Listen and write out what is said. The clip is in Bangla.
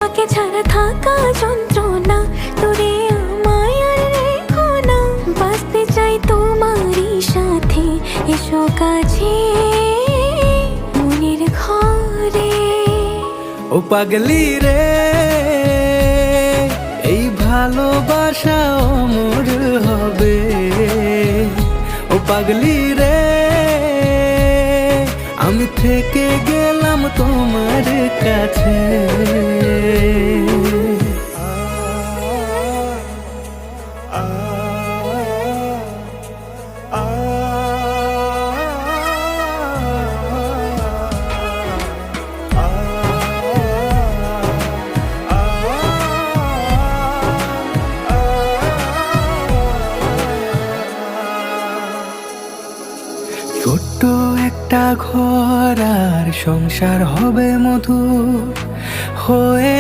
তাকে ছাড়া থাকা যন্ত্রণা, তোরে আমায় আর রেখো না। বাঁচতে চাই তোমারই সাথে, এসো কাছে মনের ঘরে। ও পাগলি রে, এই ভালোবাসা অমর হবে। ও পাগলি রে, আমি থেকে গেলাম তোমার কাছে। ছোট্ট একটা ঘর আর সংসার হবে মধুর হয়ে